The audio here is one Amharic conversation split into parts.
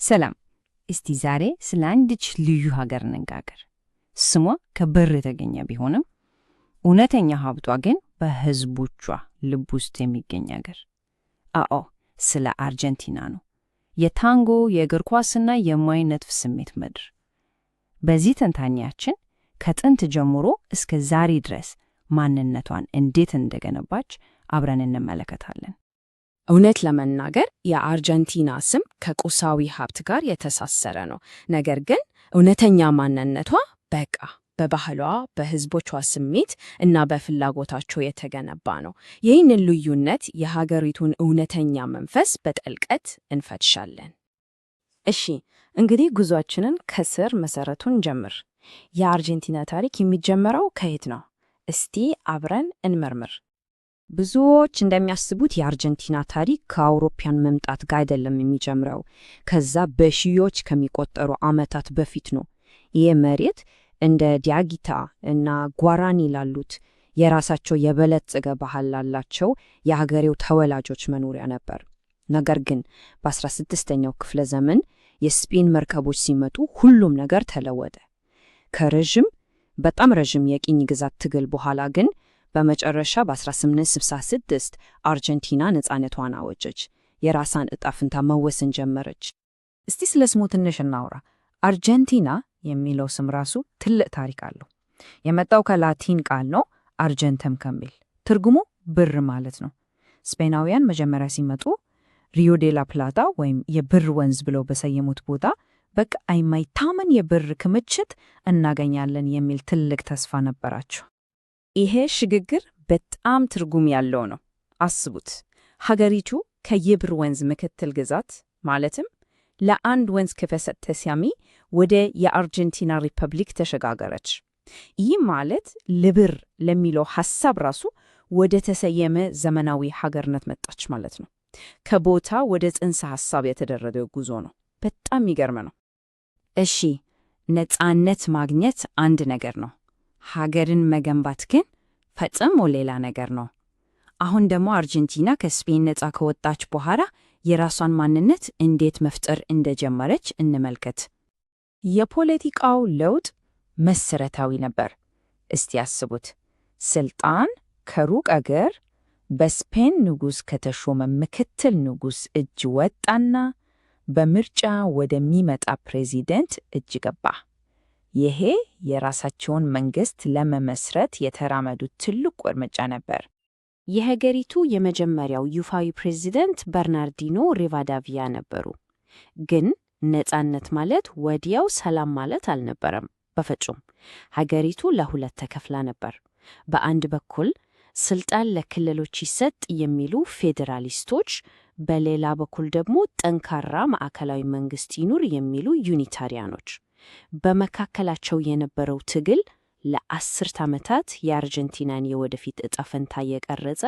ሰላም። እስቲ ዛሬ ስለ አንድች ልዩ ሀገር እንነጋገር። ስሟ ከብር የተገኘ ቢሆንም እውነተኛ ሀብቷ ግን በሕዝቦቿ ልብ ውስጥ የሚገኝ ሀገር። አዎ፣ ስለ አርጀንቲና ነው። የታንጎ የእግር ኳስና የማይነጥፍ ስሜት ምድር። በዚህ ትንታኔያችን ከጥንት ጀምሮ እስከ ዛሬ ድረስ ማንነቷን እንዴት እንደገነባች አብረን እንመለከታለን። እውነት ለመናገር የአርጀንቲና ስም ከቁሳዊ ሀብት ጋር የተሳሰረ ነው። ነገር ግን እውነተኛ ማንነቷ በባህሏ፣ በሕዝቦቿ ስሜት እና በፍላጎታቸው የተገነባ ነው። ይህንን ልዩነት የሀገሪቱን እውነተኛ መንፈስ በጥልቀት እንፈትሻለን። እሺ፣ እንግዲህ ጉዟችንን ከስር መሰረቱን ጀምር። የአርጀንቲና ታሪክ የሚጀምረው ከየት ነው? እስቲ አብረን እንመርምር። ብዙዎች እንደሚያስቡት የአርጀንቲና ታሪክ ከአውሮፓውያን መምጣት ጋር አይደለም የሚጀምረው። ከዛ በሺዎች ከሚቆጠሩ ዓመታት በፊት ነው። ይህ መሬት እንደ ዲያጊታ እና ጓራኒ ላሉት የራሳቸው የበለጸገ ባህል ላላቸው የሀገሬው ተወላጆች መኖሪያ ነበር። ነገር ግን በ16ኛው ክፍለ ዘመን የስፔን መርከቦች ሲመጡ ሁሉም ነገር ተለወጠ። በጣም ረዥም የቅኝ ግዛት ትግል በኋላ ግን በመጨረሻ በ1866 አርጀንቲና ነፃነቷን አወጀች። የራሷን ዕጣ ፈንታ መወሰን ጀመረች። እስቲ ስለ ስሙ ትንሽ እናውራ። አርጀንቲና የሚለው ስም ራሱ ትልቅ ታሪክ አለው። የመጣው ከላቲን ቃል ነው፣ አርጀንተም ከሚል ትርጉሙ ብር ማለት ነው። ስፔናውያን መጀመሪያ ሲመጡ ሪዮ ዴ ላ ፕላታ ወይም የብር ወንዝ ብለው በሰየሙት ቦታ የማይታመን የብር ክምችት እናገኛለን የሚል ትልቅ ተስፋ ነበራቸው። ይሄ ሽግግር በጣም ትርጉም ያለው ነው። አስቡት፣ ሀገሪቱ ከየብር ወንዝ ምክትል ግዛት ማለትም ለአንድ ወንዝ ከተሰጠ ስያሜ ወደ የአርጀንቲና ሪፐብሊክ ተሸጋገረች። ይህ ማለት ለብር ለሚለው ሐሳብ ራሱ ወደ ተሰየመ ዘመናዊ ሀገርነት መጣች ማለት ነው። ከቦታ ወደ ጽንሰ ሐሳብ የተደረገ ጉዞ ነው። በጣም የሚገርም ነው። እሺ፣ ነፃነት ማግኘት አንድ ነገር ነው። ሀገርን መገንባት ግን ፈጽሞ ሌላ ነገር ነው። አሁን ደግሞ አርጀንቲና ከስፔን ነፃ ከወጣች በኋላ የራሷን ማንነት እንዴት መፍጠር እንደጀመረች እንመልከት። የፖለቲካው ለውጥ መሰረታዊ ነበር። እስቲ ያስቡት፣ ስልጣን ከሩቅ አገር በስፔን ንጉሥ ከተሾመ ምክትል ንጉሥ እጅ ወጣና በምርጫ ወደሚመጣ ፕሬዚደንት እጅ ገባ። ይሄ የራሳቸውን መንግስት ለመመስረት የተራመዱት ትልቁ እርምጃ ነበር። የሀገሪቱ የመጀመሪያው ይፋዊ ፕሬዚደንት በርናርዲኖ ሪቫዳቪያ ነበሩ። ግን ነፃነት ማለት ወዲያው ሰላም ማለት አልነበረም። በፍጹም። ሀገሪቱ ለሁለት ተከፍላ ነበር። በአንድ በኩል ስልጣን ለክልሎች ይሰጥ የሚሉ ፌዴራሊስቶች፣ በሌላ በኩል ደግሞ ጠንካራ ማዕከላዊ መንግስት ይኑር የሚሉ ዩኒታሪያኖች። በመካከላቸው የነበረው ትግል ለ10 ዓመታት የአርጀንቲናን የወደፊት ዕጣ ፈንታ የቀረጸ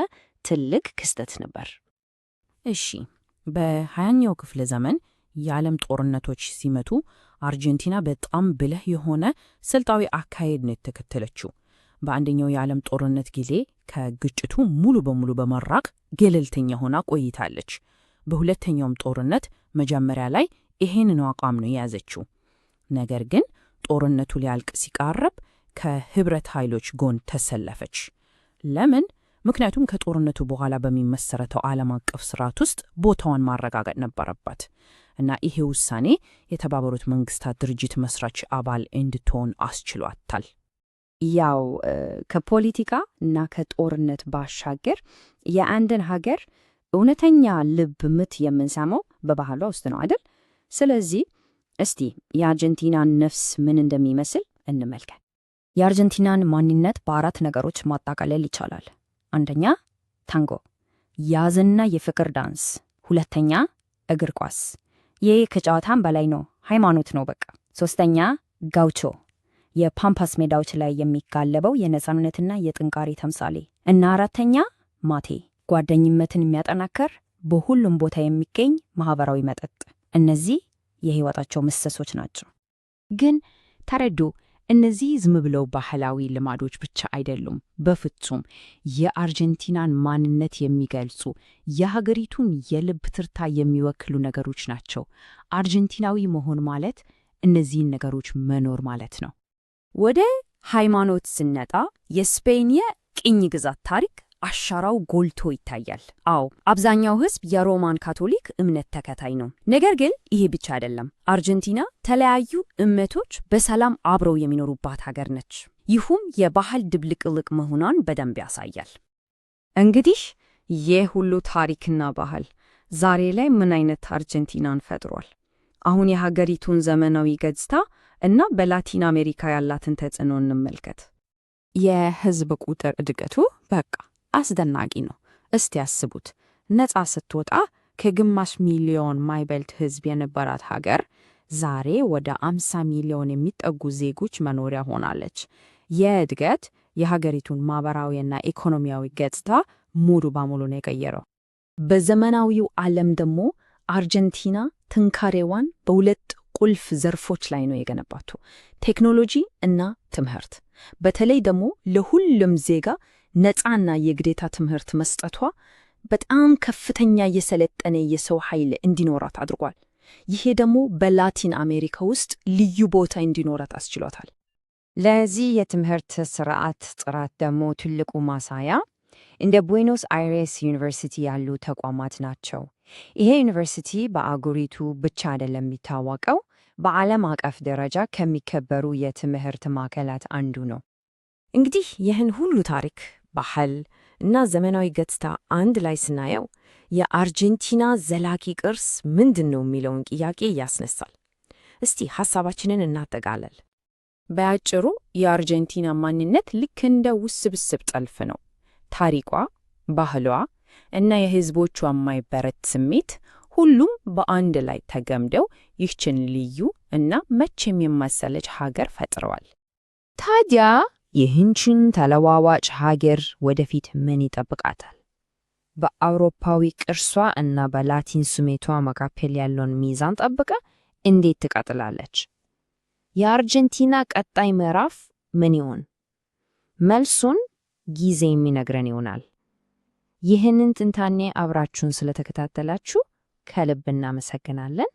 ትልቅ ክስተት ነበር። እሺ፣ በ20ኛው ክፍለ ዘመን የዓለም ጦርነቶች ሲመቱ አርጀንቲና በጣም ብልህ የሆነ ስልታዊ አካሄድ ነው የተከተለችው። በአንደኛው የዓለም ጦርነት ጊዜ ከግጭቱ ሙሉ በሙሉ በመራቅ ገለልተኛ ሆና ቆይታለች። በሁለተኛውም ጦርነት መጀመሪያ ላይ ይሄንን አቋም ነው የያዘችው። ነገር ግን ጦርነቱ ሊያልቅ ሲቃረብ ከህብረት ኃይሎች ጎን ተሰለፈች። ለምን? ምክንያቱም ከጦርነቱ በኋላ በሚመሰረተው ዓለም አቀፍ ስርዓት ውስጥ ቦታዋን ማረጋገጥ ነበረባት እና ይሄ ውሳኔ የተባበሩት መንግስታት ድርጅት መስራች አባል እንድትሆን አስችሏታል። ያው ከፖለቲካ እና ከጦርነት ባሻገር የአንድን ሀገር እውነተኛ ልብ ምት የምንሰማው በባህሏ ውስጥ ነው አይደል? ስለዚህ እስቲ የአርጀንቲናን ነፍስ ምን እንደሚመስል እንመልከት። የአርጀንቲናን ማንነት በአራት ነገሮች ማጠቃለል ይቻላል። አንደኛ ታንጎ፣ ያዝና የፍቅር ዳንስ። ሁለተኛ እግር ኳስ፣ ይህ ከጨዋታም በላይ ነው፣ ሃይማኖት ነው በቃ። ሶስተኛ ጋውቾ፣ የፓምፓስ ሜዳዎች ላይ የሚጋለበው የነፃነትና የጥንካሬ ተምሳሌ እና አራተኛ ማቴ፣ ጓደኝነትን የሚያጠናክር በሁሉም ቦታ የሚገኝ ማህበራዊ መጠጥ። እነዚህ የህይወታቸው ምሰሶች ናቸው። ግን ተረዱ፣ እነዚህ ዝም ብለው ባህላዊ ልማዶች ብቻ አይደሉም። በፍጹም የአርጀንቲናን ማንነት የሚገልጹ የሀገሪቱን የልብ ትርታ የሚወክሉ ነገሮች ናቸው። አርጀንቲናዊ መሆን ማለት እነዚህን ነገሮች መኖር ማለት ነው። ወደ ሃይማኖት ስንመጣ የስፔን የቅኝ ግዛት ታሪክ አሻራው ጎልቶ ይታያል። አዎ፣ አብዛኛው ሕዝብ የሮማን ካቶሊክ እምነት ተከታይ ነው። ነገር ግን ይሄ ብቻ አይደለም። አርጀንቲና የተለያዩ እምነቶች በሰላም አብረው የሚኖሩባት ሀገር ነች። ይህም የባህል ድብልቅልቅ መሆኗን በደንብ ያሳያል። እንግዲህ ይህ ሁሉ ታሪክና ባህል ዛሬ ላይ ምን አይነት አርጀንቲናን ፈጥሯል? አሁን የሀገሪቱን ዘመናዊ ገጽታ እና በላቲን አሜሪካ ያላትን ተጽዕኖ እንመልከት። የህዝብ ቁጥር እድገቱ በቃ አስደናቂ ነው። እስቲ ያስቡት፣ ነፃ ስትወጣ ከግማሽ ሚሊዮን ማይበልጥ ህዝብ የነበራት ሀገር ዛሬ ወደ 50 ሚሊዮን የሚጠጉ ዜጎች መኖሪያ ሆናለች። የእድገት የሀገሪቱን ማህበራዊና ኢኮኖሚያዊ ገጽታ ሙሉ በሙሉ ነው የቀየረው። በዘመናዊው ዓለም ደግሞ አርጀንቲና ጥንካሬዋን በሁለት ቁልፍ ዘርፎች ላይ ነው የገነባቱ፣ ቴክኖሎጂ እና ትምህርት። በተለይ ደግሞ ለሁሉም ዜጋ ነፃና የግዴታ ትምህርት መስጠቷ በጣም ከፍተኛ የሰለጠነ የሰው ኃይል እንዲኖራት አድርጓል። ይሄ ደግሞ በላቲን አሜሪካ ውስጥ ልዩ ቦታ እንዲኖራት አስችሏታል። ለዚህ የትምህርት ስርዓት ጥራት ደግሞ ትልቁ ማሳያ እንደ ቡዌኖስ አይሬስ ዩኒቨርሲቲ ያሉ ተቋማት ናቸው። ይሄ ዩኒቨርሲቲ በአህጉሪቱ ብቻ አይደለም የሚታወቀው፣ በዓለም አቀፍ ደረጃ ከሚከበሩ የትምህርት ማዕከላት አንዱ ነው። እንግዲህ ይህን ሁሉ ታሪክ፣ ባህል እና ዘመናዊ ገጽታ አንድ ላይ ስናየው የአርጀንቲና ዘላቂ ቅርስ ምንድን ነው የሚለውን ጥያቄ ያስነሳል። እስቲ ሐሳባችንን እናጠቃለል። በአጭሩ የአርጀንቲና ማንነት ልክ እንደ ውስብስብ ጠልፍ ነው። ታሪኳ፣ ባህሏ እና የሕዝቦቿ የማይበረድ ስሜት ሁሉም በአንድ ላይ ተገምደው ይህችን ልዩ እና መቼም የማይሰለች ሀገር ፈጥረዋል። ታዲያ ይህችን ተለዋዋጭ ሀገር ወደፊት ምን ይጠብቃታል? በአውሮፓዊ ቅርሷ እና በላቲን ስሜቷ መካከል ያለውን ሚዛን ጠብቃ እንዴት ትቀጥላለች? የአርጀንቲና ቀጣይ ምዕራፍ ምን ይሆን? መልሱን ጊዜ የሚነግረን ይሆናል። ይህንን ትንታኔ አብራችሁን ስለተከታተላችሁ ከልብ እናመሰግናለን።